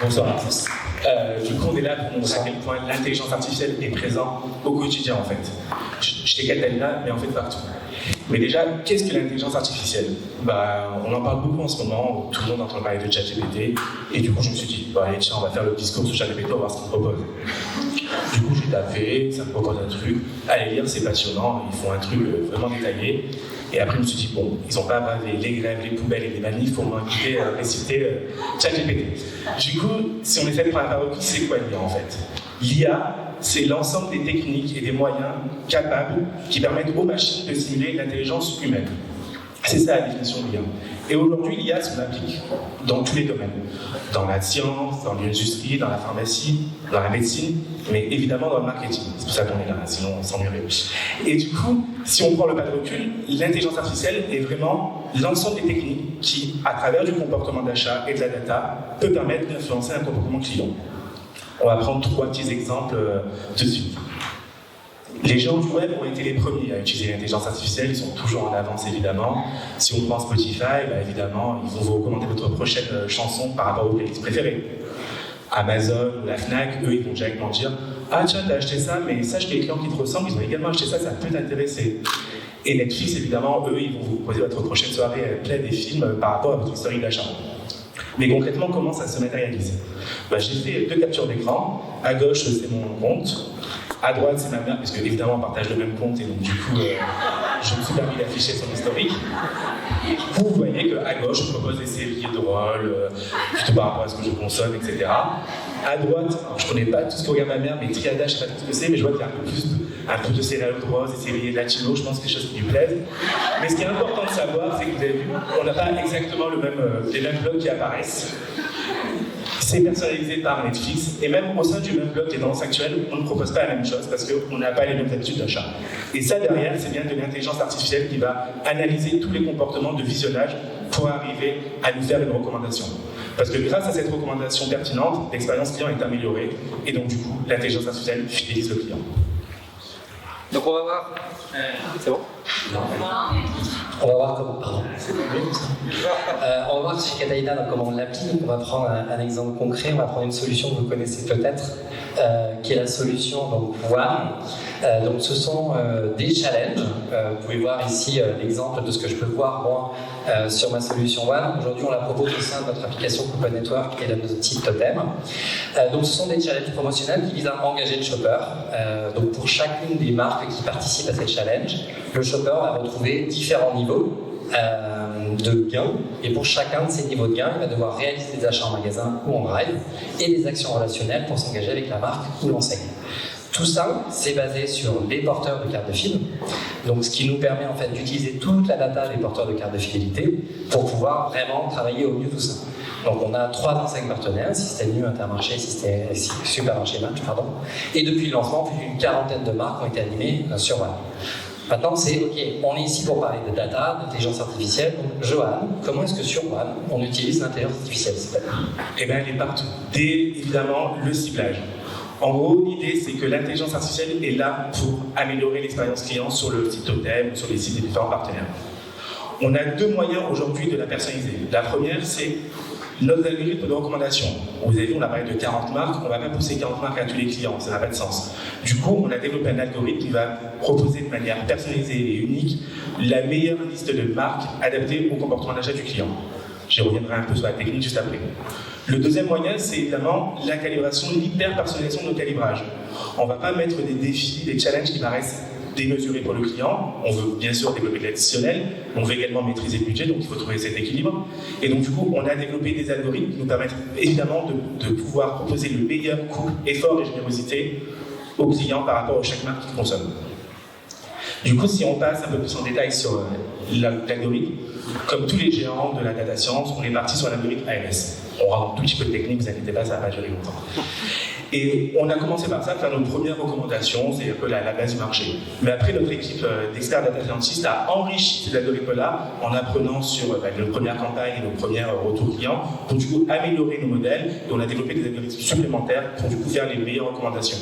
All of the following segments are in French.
Bonsoir à tous. Du coup, on est là pour montrer à quel point l'intelligence artificielle est présente au quotidien, en fait. Je t'ai Catalina, mais en fait partout. Mais déjà, qu'est-ce que l'intelligence artificielle? On en parle beaucoup en ce moment, tout le monde entend parler de ChatGPT, et du coup, je me suis dit, allez, tiens, on va faire le discours sur ChatGPT, on va voir ce qu'il propose. Du coup, j'ai tapé, ça me propose un truc, allez lire, c'est passionnant, ils font un truc vraiment détaillé. Et après, je me suis dit, bon, ils n'ont pas bravé les grèves, les poubelles et les manifs pour m'inviter à réciter ChatGPT. Du coup, si on essaie de prendre un recul, c'est quoi l'IA en fait? L'IA, c'est l'ensemble des techniques et des moyens capables qui permettent aux machines de simuler l'intelligence humaine. C'est ça la définition de l'IA. Et aujourd'hui, l'IA se applique dans tous les domaines. Dans la science, dans l'industrie, dans la pharmacie, dans la médecine, mais évidemment dans le marketing. C'est pour ça qu'on est là, sinon on s'ennuierait. Et du coup, si on prend le pas de recul, l'intelligence artificielle est vraiment l'ensemble des techniques qui, à travers du comportement d'achat et de la data, peut permettre d'influencer un comportement client. On va prendre 3 petits exemples tout de suite. Les géants du web ont été les premiers à utiliser l'intelligence artificielle, ils sont toujours en avance évidemment. Si on prend Spotify, évidemment, ils vont vous recommander votre prochaine chanson par rapport aux playlists préférées. Amazon ou la Fnac, eux, ils vont directement dire « Ah tiens, t'as acheté ça, mais sache que les clients qui te ressemblent, ils ont également acheté ça, ça peut t'intéresser. » Et Netflix, évidemment, eux, ils vont vous proposer votre prochaine soirée pleine des films par rapport à votre historique d'achat. Mais concrètement, comment ça se matérialise? J'ai fait 2 captures d'écran. À gauche, c'est mon compte. À droite, c'est ma mère, parce qu'évidemment, on partage le même compte, et donc du coup, je me suis permis d'afficher son historique. Vous voyez qu'à gauche, je propose des séries drôles, plutôt par rapport à ce que je consomme, etc. À droite, je ne connais pas tout ce que regarde ma mère, mais Triada, je ne sais pas tout ce que c'est, mais je vois qu'il y a un peu de céréales roses, des séries latino, je pense que c'est des choses qui lui plaisent. Mais ce qui est important de savoir, c'est que vous avez vu, on n'a pas exactement les mêmes blogs qui apparaissent. C'est personnalisé par Netflix, et même au sein du même blog et tendance actuelle, on ne propose pas la même chose parce qu'on n'a pas les mêmes habitudes d'achat. Et ça, derrière, c'est bien de l'intelligence artificielle qui va analyser tous les comportements de visionnage pour arriver à nous faire une recommandation. Parce que grâce à cette recommandation pertinente, l'expérience client est améliorée, et donc du coup, l'intelligence artificielle fidélise le client. Donc on va voir. C'est bon? On va voir comment. Pardon. On va voir chez Catalina comment on l'applique. On va prendre un exemple concret. On va prendre une solution que vous connaissez peut-être, qui est la solution donc One. Donc ce sont des challenges. Vous pouvez voir ici l'exemple de ce que je peux voir moi sur ma solution One. Aujourd'hui, on la propose au sein de notre application Coupon Network et de notre site Totem. Donc ce sont des challenges promotionnels qui visent à engager le shopper. Donc pour chacune des marques qui participent à ces challenges, le shopper va retrouver différents niveaux de gains, et pour chacun de ces niveaux de gains, il va devoir réaliser des achats en magasin ou en drive et des actions relationnelles pour s'engager avec la marque ou l'enseigne. Tout ça, c'est basé sur les porteurs de cartes de fil, donc ce qui nous permet en fait d'utiliser toute la data des porteurs de cartes de fidélité pour pouvoir vraiment travailler au mieux tout ça. Donc on a 3 enseignes partenaires, Système U, Intermarché, Supermarché Match, pardon. Et depuis le lancement, plus d'une 40aine de marques ont été animées sur One. Maintenant, c'est OK, on est ici pour parler de data, d'intelligence artificielle. Donc, Johan, comment est-ce que sur One, on utilise l'intelligence artificielle? Eh bien, elle est partout. Dès, évidemment, le ciblage. En gros, l'idée, c'est que l'intelligence artificielle est là pour améliorer l'expérience client sur le site Totem, sur les sites des différents partenaires. On a 2 moyens aujourd'hui de la personnaliser. La première, c'est notre algorithme de recommandation. Vous avez vu, on a parlé de 40 marques, on ne va pas pousser 40 marques à tous les clients, ça n'a pas de sens. Du coup, on a développé un algorithme qui va proposer de manière personnalisée et unique la meilleure liste de marques adaptées au comportement d'achat du client. J'y reviendrai un peu sur la technique juste après. Le deuxième moyen, c'est évidemment la calibration, l'hyper-personnalisation de nos calibrages. On ne va pas mettre des défis, des challenges qui paraissent démesurés pour le client. On veut bien sûr développer de l'additionnel, on veut également maîtriser le budget, donc il faut trouver cet équilibre. Et donc du coup, on a développé des algorithmes qui nous permettent évidemment de pouvoir proposer le meilleur coût, effort et générosité aux clients par rapport à chaque marque qu'ils consomment. Du coup, si on passe un peu plus en détail sur l'algorithme, comme tous les géants de la data science, on est parti sur l'algorithme AMS. On rentre un tout petit peu de technique, vous inquiétez pas, ça va pas durer longtemps. Et on a commencé par ça, faire nos premières recommandations, c'est un peu la base du marché. Mais après, notre équipe d'experts data scientists a enrichi ces algorithmes-là en apprenant sur nos premières campagnes et nos premiers retours clients pour du coup améliorer nos modèles, et on a développé des algorithmes supplémentaires pour du coup faire les meilleures recommandations.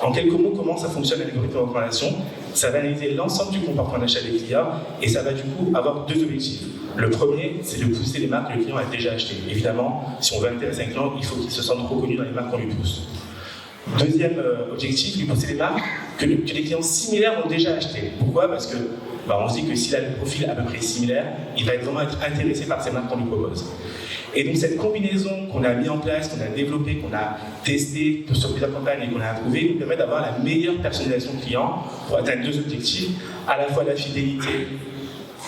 En quelques mots, comment ça fonctionne l'algorithme de recommandation? Ça va analyser l'ensemble du comportement d'achat des clients et ça va du coup avoir 2 objectifs. Le premier, c'est de pousser les marques que le client a déjà achetées. Évidemment, si on veut intéresser un client, il faut qu'il se sente reconnu dans les marques qu'on lui pousse. Deuxième objectif, lui pousser les marques que les clients similaires ont déjà achetées. Pourquoi? Parce que on se dit que s'il a le profil à peu près similaire, il va vraiment être intéressé par ces marques qu'on lui propose. Et donc cette combinaison qu'on a mis en place, qu'on a développée, qu'on a testée sur plusieurs campagnes et qu'on a approuvée, nous permet d'avoir la meilleure personnalisation client pour atteindre deux objectifs, à la fois la fidélité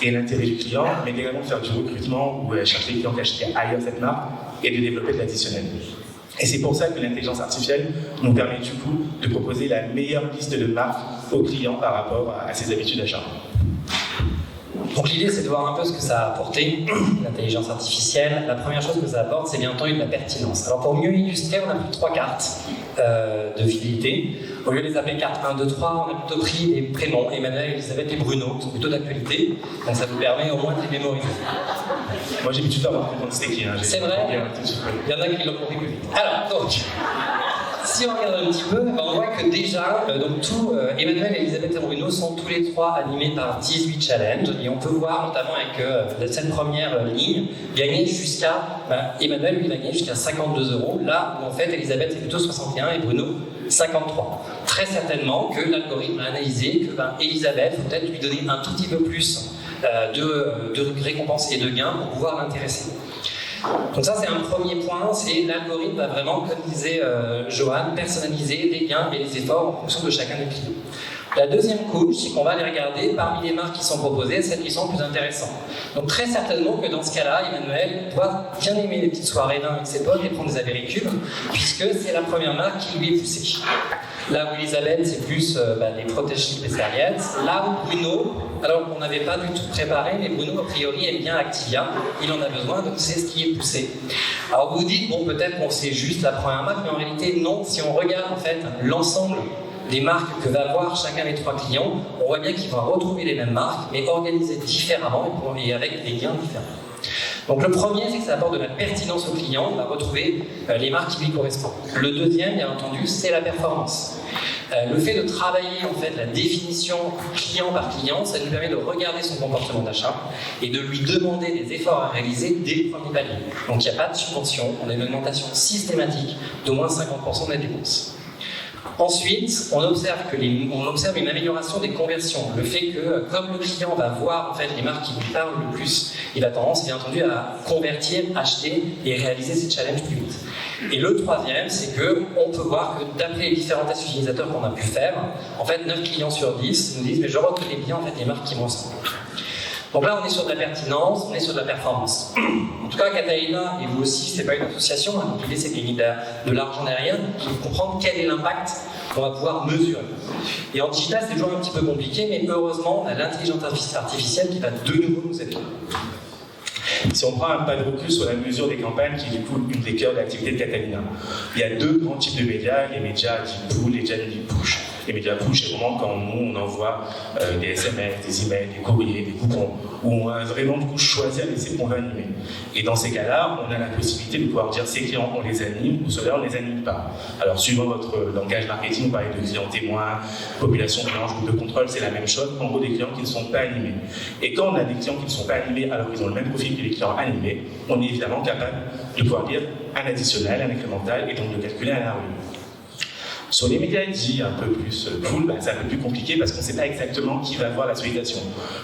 et l'intérêt du client, mais également faire du recrutement ou chercher les clients qui achètent ailleurs cette marque et de développer de l'additionnel. Et c'est pour ça que l'intelligence artificielle nous permet du coup de proposer la meilleure liste de marques aux clients par rapport à ses habitudes d'achat. Donc l'idée, c'est de voir un peu ce que ça a apporté, l'intelligence artificielle. La première chose que ça apporte, c'est bien entendu de la pertinence. Alors pour mieux illustrer, on a pris 3 cartes de fidélité. Au lieu de les appeler cartes 1, 2, 3, on a plutôt pris les prénoms, Emmanuel, Elisabeth et Bruno, qui sont plutôt d'actualité. Donc ça vous permet au moins de les mémoriser. Moi j'ai mis tout à l'heure pour c'était qui. C'est vrai, il y en a qui l'ont compris plus vite. Alors, donc, si on regarde un petit peu, on voit que déjà, Emmanuel, Elisabeth et Bruno sont tous les 3 animés par 18 challenges. Et on peut voir notamment avec cette première ligne, gagner jusqu'à, Emmanuel lui va gagner jusqu'à 52 €, là où en fait Elisabeth c'est plutôt 61 et Bruno 53. Très certainement que l'algorithme a analysé que Elisabeth, faut peut-être lui donner un tout petit peu plus de récompenses et de gains pour pouvoir l'intéresser. Donc ça c'est un premier point, c'est l'algorithme va vraiment, comme disait Johan, personnaliser les gains et les efforts en fonction de chacun des clients. La deuxième couche, c'est qu'on va aller regarder parmi les marques qui sont proposées, celles qui sont plus intéressantes. Donc très certainement que dans ce cas-là, Emmanuel doit bien aimer les petites soirées là avec ses potes et prendre des apéricubes, puisque c'est la première marque qui lui est poussée. Là où Elisabeth, c'est plus les protège-slips et serviettes. Là où Bruno, alors qu'on n'avait pas du tout préparé, mais Bruno, a priori, aime bien Activia. Il en a besoin, donc c'est ce qui est poussé. Alors vous vous dites, bon, peut-être qu'on sait juste la première marque, mais en réalité, non. Si on regarde en fait l'ensemble des marques que va avoir chacun des 3 clients, on voit bien qu'ils vont retrouver les mêmes marques, mais organisées différemment et avec des gains différents. Donc le premier, c'est que ça apporte de la pertinence au client, on va retrouver les marques qui lui correspondent. Le deuxième, bien entendu, c'est la performance. Le fait de travailler en fait la définition client par client, ça nous permet de regarder son comportement d'achat et de lui demander des efforts à réaliser dès le premier palier. Donc il n'y a pas de subvention, on a une augmentation systématique d'au moins 50% des dépenses. Ensuite, on observe une amélioration des conversions. Le fait que, comme le client va voir en fait, les marques qui lui parlent le plus, il a tendance, bien entendu, à convertir, acheter et réaliser ses challenges plus vite. Et le troisième, c'est qu'on peut voir que d'après les différents tests utilisateurs qu'on a pu faire, en fait, 9 clients sur 10 nous disent « mais je reconnais bien en fait, les marques qui me ressemblent ». Donc là, on est sur de la pertinence, on est sur de la performance. En tout cas, Catalina, et vous aussi, c'est pas une association, donc l'idée c'est qu'il y ait de l'argent derrière, il faut comprendre quel est l'impact qu'on va pouvoir mesurer. Et en digital, c'est toujours un petit peu compliqué, mais heureusement, on a l'intelligence artificielle qui va de nouveau nous aider. Si on prend un pas de recul sur la mesure des campagnes, qui est du coup une des cœurs de l'activité de Catalina, il y a 2 grands types de médias, les médias qui pull, les médias qui push. Les médias push, c'est vraiment quand nous, on envoie des SMS, des emails, des courriers, des coupons, où on va vraiment du coup choisir les sites qu'on veut animer. Et dans ces cas-là, on a la possibilité de pouvoir dire ces clients, on les anime, ou ceux-là, on ne les anime pas. Alors, suivant votre langage marketing, vous parlez de clients témoins, population blanche, groupe de contrôle, c'est la même chose. En gros, des clients qui ne sont pas animés. Et quand on a des clients qui ne sont pas animés, alors qu'ils ont le même profil que les clients animés, on est évidemment capable de pouvoir dire un additionnel, un incrémental, et donc de calculer un ROI. Sur les médias dits un peu plus cool, c'est un peu plus compliqué parce qu'on ne sait pas exactement qui va voir la sollicitation.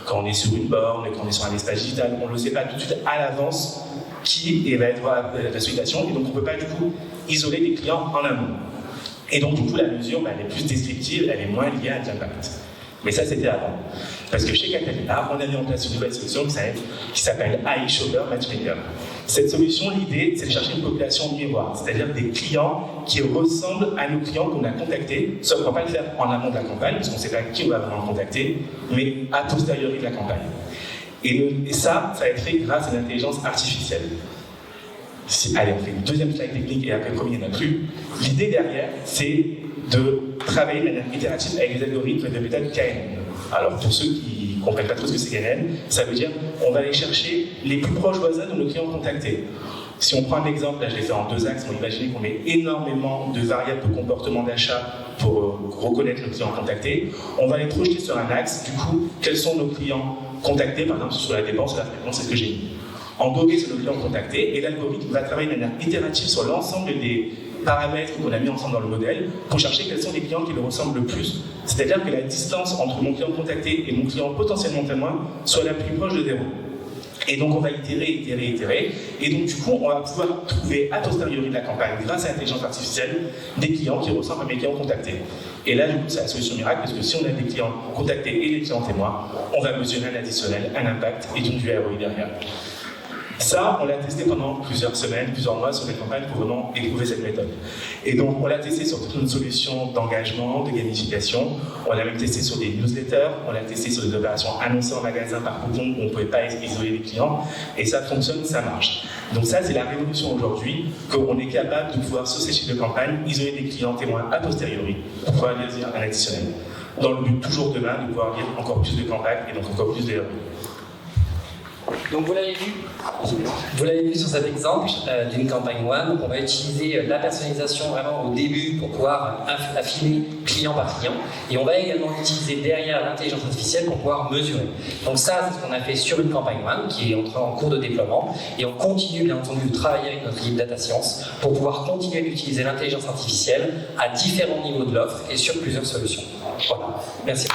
Quand on est sur une borne, quand on est sur un espace digital, on ne le sait pas tout de suite à l'avance qui va être voir la sollicitation, et donc on ne peut pas du coup isoler les clients en amont. Et donc du coup la mesure, elle est plus descriptive, elle est moins liée à l'impact. Mais ça c'était avant. Parce que chez Catalina, on a mis en place une nouvelle solution qui s'appelle AI Shopper Matchmaker. Cette solution, l'idée, c'est de chercher une population miroir, c'est-à-dire des clients qui ressemblent à nos clients qu'on a contactés, sauf qu'on ne va pas le faire en amont de la campagne, parce qu'on ne sait pas qui on va vraiment contacter, mais a posteriori de la campagne. Et ça va être fait grâce à l'intelligence artificielle. Allez, on fait une deuxième slide technique et après, comme il n'y en a plus. L'idée derrière, c'est de travailler de manière itérative avec les algorithmes de méthode KNN. Alors, pour ceux qui ne comprennent pas trop ce que c'est KNN, ça veut dire qu'on va aller chercher les plus proches voisins de nos clients contactés. Si on prend un exemple, là je l'ai fait en 2 axes, on imagine qu'on met énormément de variables de comportement d'achat pour reconnaître nos clients contactés. On va les projeter sur un axe, du coup, quels sont nos clients contactés, par exemple, sur la dépense, la fréquence, c'est ce que j'ai mis. Englobé sur le client contacté, et l'algorithme va travailler de manière itérative sur l'ensemble des paramètres qu'on a mis ensemble dans le modèle pour chercher quels sont les clients qui le ressemblent le plus. C'est-à-dire que la distance entre mon client contacté et mon client potentiellement témoin soit la plus proche de 0. Et donc on va itérer, et donc du coup on va pouvoir trouver a posteriori de la campagne, grâce à l'intelligence artificielle, des clients qui ressemblent à mes clients contactés. Et là du coup c'est la solution miracle, parce que si on a des clients contactés et les clients témoins, on va mesurer un additionnel, un impact et donc du ROI derrière. Ça, on l'a testé pendant plusieurs semaines, plusieurs mois sur des campagnes pour vraiment éprouver cette méthode. Et donc, on l'a testé sur toute une solution d'engagement, de gamification. On l'a même testé sur des newsletters. On l'a testé sur des opérations annoncées en magasin par coupon où on ne pouvait pas isoler les clients. Et ça fonctionne, ça marche. Donc ça, c'est la révolution aujourd'hui, qu'on est capable de pouvoir, sur ces chiffres de campagne, isoler des clients témoins a posteriori pour pouvoir lire un additionnel. Dans le but, toujours demain, de pouvoir lire encore plus de campagnes et donc encore plus de ROI. Donc vous l'avez vu sur cet exemple d'une campagne One. On va utiliser la personnalisation vraiment au début pour pouvoir affiner client par client, et on va également utiliser derrière l'intelligence artificielle pour pouvoir mesurer. Donc ça, c'est ce qu'on a fait sur une campagne One qui est en cours de déploiement, et on continue bien entendu de travailler avec notre équipe Data Science pour pouvoir continuer d'utiliser l'intelligence artificielle à différents niveaux de l'offre et sur plusieurs solutions. Voilà, merci.